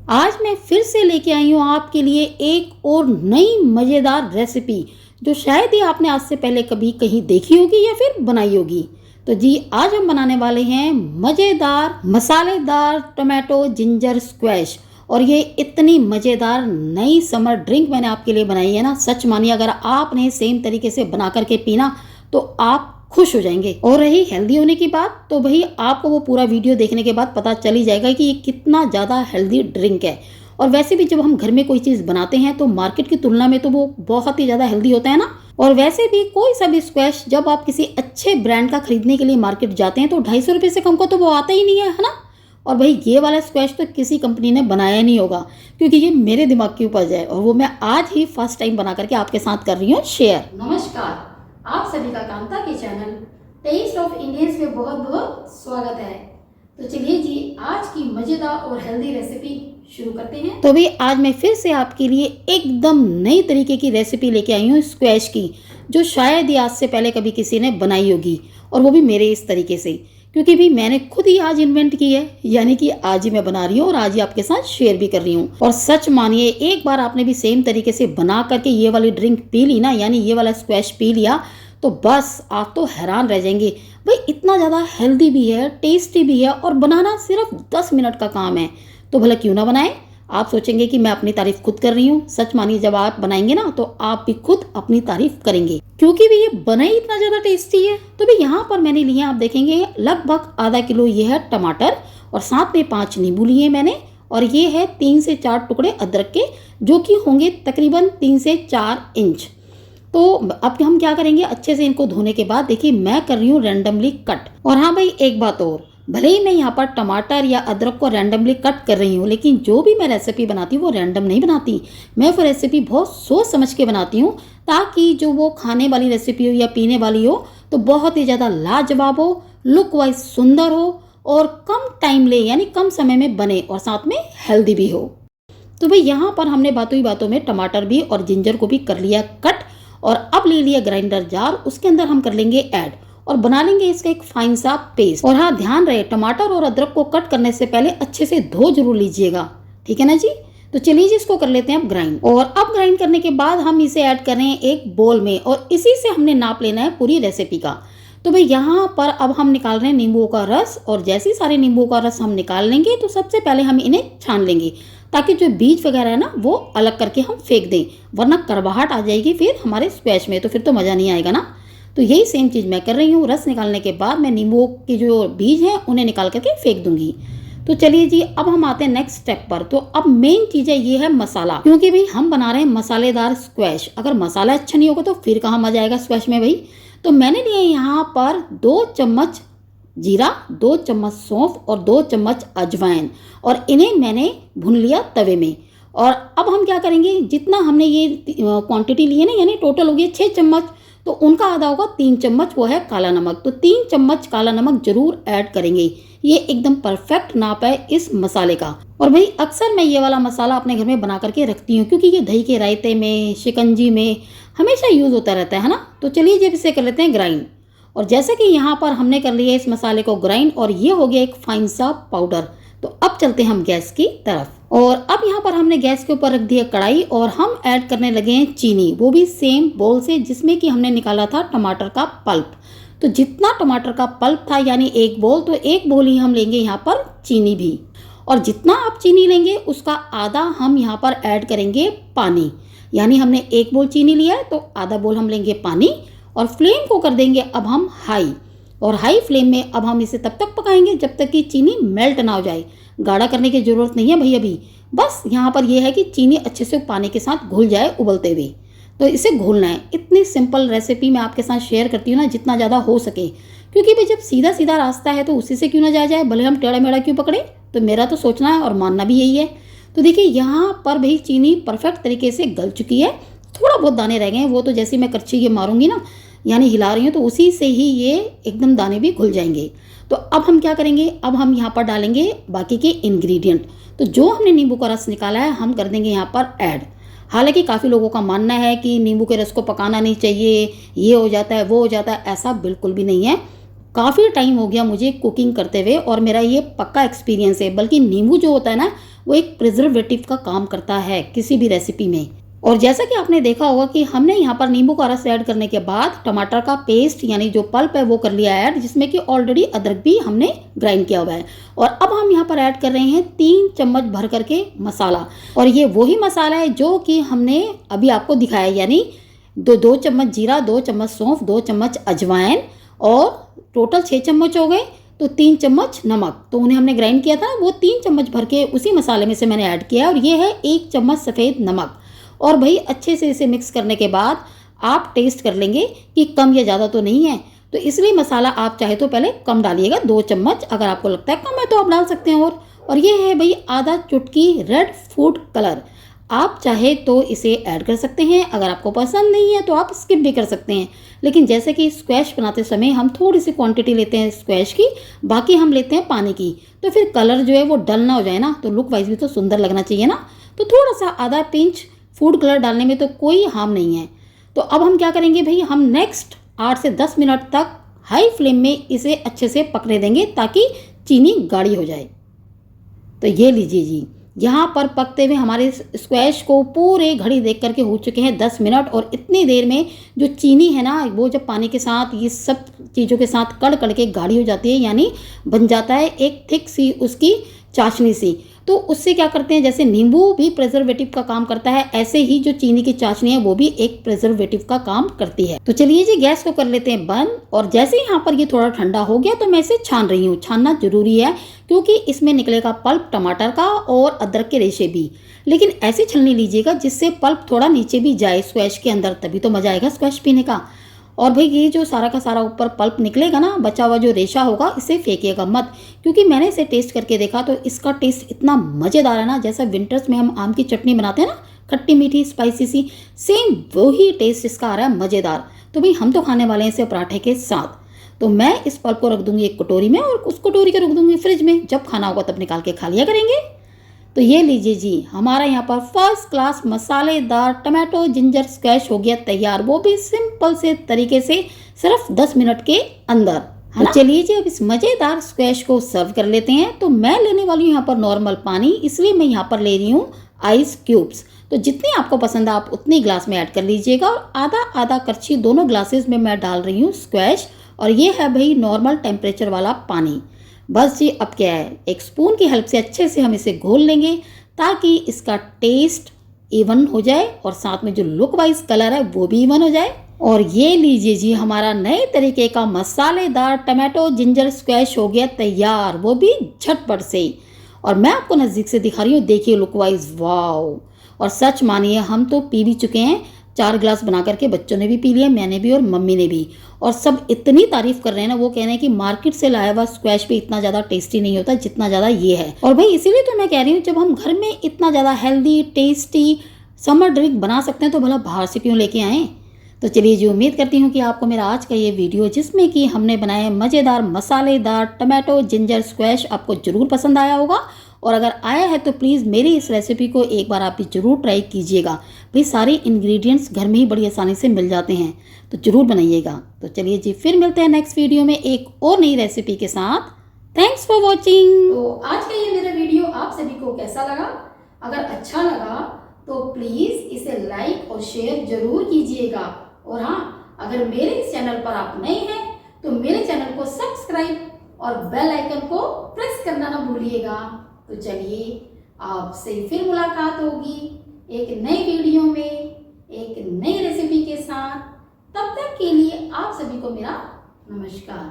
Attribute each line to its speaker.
Speaker 1: आज मैं फिर से लेके आई हूँ आपके लिए एक और नई मज़ेदार रेसिपी जो शायद ही आपने आज से पहले कभी कहीं देखी होगी या फिर बनाई होगी। तो जी आज हम बनाने वाले हैं मज़ेदार मसालेदार टोमेटो जिंजर स्क्वैश। और ये इतनी मज़ेदार नई समर ड्रिंक मैंने आपके लिए बनाई है ना, सच मानिए अगर आपने सेम तरीके से बना करके पीना तो आप खुश हो जाएंगे। और रही हेल्दी होने की बात, तो भाई आपको वो पूरा वीडियो देखने के बाद पता चल ही जाएगा कि ये कितना ज़्यादा हेल्दी ड्रिंक है। और वैसे भी जब हम घर में कोई चीज़ बनाते हैं तो मार्केट की तुलना में तो वो बहुत ही ज़्यादा हेल्दी होता है ना। और वैसे भी कोई सा भी स्क्वैश जब आप किसी अच्छे ब्रांड का खरीदने के लिए मार्केट जाते हैं तो 250 रुपये से कम का तो वो आता ही नहीं है, है ना। और भाई ये वाला स्क्वैश तो किसी कंपनी ने बनाया नहीं होगा, क्योंकि ये मेरे दिमाग की उपज है और वो मैं आज ही फर्स्ट टाइम बना करके आपके साथ कर रही हूँ शेयर। नमस्कार, आप सभी का कांता के चैनल टेस्ट ऑफ इंडियंस में बहुत बहुत स्वागत है। तो चलिए जी आज की मज़ेदार और हेल्दी रेसिपी शुरू करते हैं। तो भी आज मैं फिर से आपके लिए एकदम नई तरीके की रेसिपी लेके आई हूँ स्क्वैश की, जो शायद ही आज से पहले कभी किसी ने बनाई होगी, और वो भी मेरे इस तरीके से, क्योंकि भी मैंने खुद ही आज इन्वेंट की है, यानी कि आज ही मैं बना रही हूँ और आज ही आपके साथ शेयर भी कर रही हूँ। और सच मानिए एक बार आपने भी सेम तरीके से बना करके ये वाली ड्रिंक पी ली ना, यानी ये वाला स्क्वैश पी लिया, तो बस आप तो हैरान रह जाएंगे। भाई इतना ज़्यादा हेल्दी भी है, टेस्टी भी है और बनाना सिर्फ 10 मिनट का काम है, तो भला क्यों ना बनाएं। आप सोचेंगे कि मैं अपनी तारीफ खुद कर रही हूँ, सच मानिए जब आप बनाएंगे ना तो आप भी खुद अपनी तारीफ करेंगे, क्योंकि भी ये बना ही इतना ज़्यादा टेस्टी है। तो भी यहाँ पर मैंने लिए, आप देखेंगे लगभग आधा किलो ये है टमाटर, और साथ में 5 नींबू लिए मैंने, और ये है 3 से 4 टुकड़े अदरक के, जो कि होंगे तकरीबन 3 से 4 इंच। तो अब हम क्या करेंगे, अच्छे से इनको धोने के बाद देखिए मैं कर रही हूँ रैंडमली कट। और हाँ भाई एक बात और, भले ही मैं यहाँ पर टमाटर या अदरक को रैंडमली कट कर रही हूँ, लेकिन जो भी मैं रेसिपी बनाती हूँ वो रैंडम नहीं बनाती। मैं वो रेसिपी बहुत सोच समझ के बनाती हूँ, ताकि जो वो खाने वाली रेसिपी हो या पीने वाली हो तो बहुत ही ज़्यादा लाजवाब हो, लुक वाइज सुंदर हो, और कम टाइम ले, यानी कम समय में बने, और साथ में हेल्दी भी हो। तो भाई यहाँ पर हमने बातों ही बातों में टमाटर भी और जिंजर को भी कर लिया कट, और अब ले लिया ग्राइंडर जार, उसके अंदर हम कर लेंगे ऐड और बना लेंगे इसका एक फाइन सा पेस्ट। और हाँ ध्यान रहे, टमाटर और अदरक को कट करने से पहले अच्छे से धो जरूर लीजिएगा, ठीक है ना जी। तो चलिए जी इसको कर लेते हैं अब ग्राइंड। और अब ग्राइंड करने के बाद हम इसे ऐड कर रहे हैं एक बोल में, और इसी से हमने नाप लेना है पूरी रेसिपी का। तो भाई यहाँ पर अब हम निकाल रहे हैं नींबू का रस, और जैसे ही सारे नींबू का रस हम निकाल लेंगे तो सबसे पहले हम इन्हें छान लेंगे, ताकि जो बीज वगैरह है ना वो अलग करके हम फेंक दें, वरना करवाहट आ जाएगी फिर हमारे स्क्वैश में, तो फिर तो मज़ा नहीं आएगा ना। तो यही सेम चीज़ मैं कर रही हूँ, रस निकालने के बाद मैं नींबू के जो बीज हैं उन्हें निकाल करके फेंक दूंगी। तो चलिए जी अब हम आते हैं नेक्स्ट स्टेप पर। तो अब मेन चीज़ है ये है मसाला, क्योंकि भाई हम बना रहे हैं मसालेदार स्क्वैश, अगर मसाला अच्छा नहीं होगा तो फिर कहाँ मजा आएगा स्क्वैश में भाई। तो मैंने लिए यहाँ पर 2 चम्मच जीरा, 2 चम्मच सौंफ और 2 चम्मच अजवाइन, और इन्हें मैंने भून लिया तवे में। और अब हम क्या करेंगे, जितना हमने ये क्वांटिटी ली है ना, यानी टोटल हो गया 6 चम्मच, तो उनका आधा होगा 3 चम्मच, वो है काला नमक। तो 3 चम्मच काला नमक जरूर ऐड करेंगे, ये एकदम परफेक्ट नाप है इस मसाले का। और भाई अक्सर मैं ये वाला मसाला अपने घर में बना करके रखती हूँ, क्योंकि ये दही के रायते में, शिकंजी में हमेशा यूज़ होता रहता है ना। तो चलिए जब इसे कर लेते हैं ग्राइंड। और जैसे कि यहाँ पर हमने कर लिया इस मसाले को ग्राइंड, और ये हो गया एक फाइन सा पाउडर। तो अब चलते हैं हम गैस की तरफ, और अब यहाँ पर हमने गैस के ऊपर रख दिया कढ़ाई, और हम ऐड करने लगे हैं चीनी, वो भी सेम बोल से जिसमें कि हमने निकाला था टमाटर का पल्प। तो जितना टमाटर का पल्प था यानी 1 बोल, तो 1 बोल ही हम लेंगे यहाँ पर चीनी भी, और जितना आप चीनी लेंगे उसका आधा हम यहाँ पर ऐड करेंगे पानी, यानी हमने 1 बोल चीनी लिया है तो आधा बोल हम लेंगे पानी। और फ्लेम को कर देंगे अब हम हाई, और हाई फ्लेम में अब हम इसे तब तक पकाएंगे जब तक कि चीनी मेल्ट ना हो जाए। गाढ़ा करने की ज़रूरत नहीं है भाई अभी, बस यहाँ पर यह है कि चीनी अच्छे से पानी के साथ घुल जाए उबलते हुए, तो इसे घोलना है। इतनी सिंपल रेसिपी मैं आपके साथ शेयर करती हूँ ना जितना ज़्यादा हो सके, क्योंकि भाई जब सीधा सीधा रास्ता है तो उसी से क्यों ना जाया जाए, भले हम टेढ़ा मेढ़ा क्यों पकड़े। तो मेरा तो सोचना है और मानना भी यही है। तो देखिए यहाँ पर भाई चीनी परफेक्ट तरीके से गल चुकी है, थोड़ा बहुत दाने रह गए हैं, वो तो जैसे मैं करछी ये मारूंगी ना, यानी हिला रही हूँ, तो उसी से ही ये एकदम दाने भी घुल जाएंगे। तो अब हम क्या करेंगे, अब हम यहाँ पर डालेंगे बाकी के इंग्रेडिएंट। तो जो हमने नींबू का रस निकाला है हम कर देंगे यहाँ पर ऐड। हालांकि काफ़ी लोगों का मानना है कि नींबू के रस को पकाना नहीं चाहिए, ये हो जाता है वो हो जाता है, ऐसा बिल्कुल भी नहीं है। काफ़ी टाइम हो गया मुझे कुकिंग करते हुए और मेरा ये पक्का एक्सपीरियंस है। बल्कि नींबू जो होता है ना, वो एक प्रिजर्वेटिव का काम करता है किसी भी रेसिपी में। और जैसा कि आपने देखा होगा कि हमने यहाँ पर नींबू का रस ऐड करने के बाद टमाटर का पेस्ट यानी जो पल्प है वो कर लिया ऐड, जिसमें कि ऑलरेडी अदरक भी हमने ग्राइंड किया हुआ है। और अब हम यहाँ पर ऐड कर रहे हैं 3 चम्मच भर करके मसाला। और ये वही मसाला है जो कि हमने अभी आपको दिखाया, यानी 2 चम्मच जीरा, 2 चम्मच सौंफ, 2 चम्मच अजवाइन और टोटल 6 चम्मच हो गए। तो 3 चम्मच नमक, तो उन्हें हमने ग्राइंड किया था, वो 3 चम्मच भर के उसी मसाले में से मैंने ऐड किया। और ये है 1 चम्मच सफ़ेद नमक। और भाई अच्छे से इसे मिक्स करने के बाद आप टेस्ट कर लेंगे कि कम या ज़्यादा तो नहीं है। तो इसलिए मसाला आप चाहे तो पहले कम डालिएगा, 2 चम्मच। अगर आपको लगता है कम है तो आप डाल सकते हैं। और ये है भाई आधा चुटकी रेड फूड कलर। आप चाहे तो इसे ऐड कर सकते हैं, अगर आपको पसंद नहीं है तो आप स्किप भी कर सकते हैं। लेकिन जैसे कि स्क्वैश बनाते समय हम थोड़ी सी क्वांटिटी लेते हैं स्क्वैश की, बाकी हम लेते हैं पानी की, तो फिर कलर जो है वो डल ना हो जाए ना, तो लुक वाइज भी तो सुंदर लगना चाहिए ना। तो थोड़ा सा आधा पिंच फूड कलर डालने में तो कोई हार्म नहीं है। तो अब हम क्या करेंगे भाई, हम नेक्स्ट 8 से 10 मिनट तक हाई फ्लेम में इसे अच्छे से पकने देंगे ताकि चीनी गाढ़ी हो जाए। तो ये लीजिए जी, यहाँ पर पकते हुए हमारे स्क्वैश को पूरे घड़ी देख करके हो चुके हैं 10 मिनट। और इतनी देर में जो चीनी है ना, वो जब पानी के साथ ये सब चीज़ों के साथ कड़ कड़ के गाढ़ी हो जाती है, यानी बन जाता है एक थिक सी उसकी चाशनी सी। तो उससे क्या करते हैं, जैसे नींबू भी प्रिजर्वेटिव का काम करता है, ऐसे ही जो चीनी की चाशनी है वो भी एक प्रिजर्वेटिव का काम करती है। तो चलिए जी, गैस को कर लेते हैं बंद। और जैसे यहाँ पर ये थोड़ा ठंडा हो गया तो मैं इसे छान रही हूँ। छानना जरूरी है क्योंकि इसमें निकलेगा पल्प टमाटर का और अदरक के रेशे भी। लेकिन ऐसी छलनी लीजिएगा जिससे पल्प थोड़ा नीचे भी जाए स्क्वैश के अंदर, तभी तो मजा आएगा स्क्वैश पीने का। और भाई ये जो सारा का सारा ऊपर पल्प निकलेगा ना, बचा हुआ जो रेशा होगा, इसे फेंकिएगा मत, क्योंकि मैंने इसे टेस्ट करके देखा तो इसका टेस्ट इतना मज़ेदार है ना, जैसा विंटर्स में हम आम की चटनी बनाते हैं ना, खट्टी मीठी स्पाइसी सी, सेम वही टेस्ट इसका आ रहा है, मज़ेदार। तो भाई हम तो खाने वाले हैं इसे पराठे के साथ। तो मैं इस पल्प को रख दूंगी एक कटोरी में और उस कटोरी को रख दूंगी फ्रिज में, जब खाना होगा तब निकाल के खा लिया करेंगे। तो ये लीजिए जी, हमारा यहाँ पर फर्स्ट क्लास मसालेदार टमाटो जिंजर स्क्वैश हो गया तैयार, वो भी सिंपल से तरीके से सिर्फ 10 मिनट के अंदर, है ना। चलिए जी, अब इस मज़ेदार स्क्वैश को सर्व कर लेते हैं। तो मैं लेने वाली हूँ यहाँ पर नॉर्मल पानी, इसलिए मैं यहाँ पर ले रही हूँ आइस क्यूब्स। तो जितनी आपको पसंद है आप उतनी ग्लास में ऐड कर लीजिएगा। और आधा आधा करछी दोनों ग्लासेस में मैं डाल रही हूँ स्क्वैश। और ये है भाई नॉर्मल टेम्परेचर वाला पानी। बस जी, अब क्या है, एक स्पून की हेल्प से अच्छे से हम इसे घोल लेंगे ताकि इसका टेस्ट इवन हो जाए और साथ में जो लुक वाइज कलर है वो भी इवन हो जाए। और ये लीजिए जी, हमारा नए तरीके का मसालेदार टमाटो जिंजर स्क्वैश हो गया तैयार, वो भी झटपट से। और मैं आपको नज़दीक से दिखा रही हूँ, देखिए लुक वाइज, वाओ। और सच मानिए हम तो पी भी चुके हैं, 4 गिलास बना करके बच्चों ने भी पी लिया, मैंने भी और मम्मी ने भी। और सब इतनी तारीफ कर रहे हैं ना, वो कह रहे हैं कि मार्केट से लाया हुआ स्क्वैश भी इतना ज़्यादा टेस्टी नहीं होता जितना ज़्यादा ये है। और भाई इसीलिए तो मैं कह रही हूँ, जब हम घर में इतना ज़्यादा हेल्दी टेस्टी समर ड्रिंक बना सकते हैं तो भला बाहर से क्यों लेके आएँ। तो चलिए जी, उम्मीद करती हूँ कि आपको मेरा आज का ये वीडियो, जिसमें कि हमने बनाए मज़ेदार मसालेदार टमाटो जिंजर स्क्वैश, आपको ज़रूर पसंद आया होगा। और अगर आया है तो प्लीज़ मेरी इस रेसिपी को एक बार आप भी ज़रूर ट्राई कीजिएगा। भाई सारे इंग्रेडिएंट्स घर में ही बड़ी आसानी से मिल जाते हैं, तो ज़रूर बनाइएगा। तो चलिए जी, फिर मिलते हैं नेक्स्ट वीडियो में एक और नई रेसिपी के साथ। Thanks for watching. तो आज का ये मेरा वीडियो आप सभी को कैसा लगा? अगर अच्छा लगा तो प्लीज़ इसे लाइक और शेयर ज़रूर कीजिएगा। और हाँ, अगर मेरे इस चैनल पर आप नए हैं तो मेरे चैनल को सब्सक्राइब और बेल आइकन को प्रेस करना ना भूलिएगा। तो चलिए, आपसे फिर मुलाकात होगी एक नई वीडियो में एक नई रेसिपी के साथ। तब तक के लिए आप सभी को मेरा नमस्कार।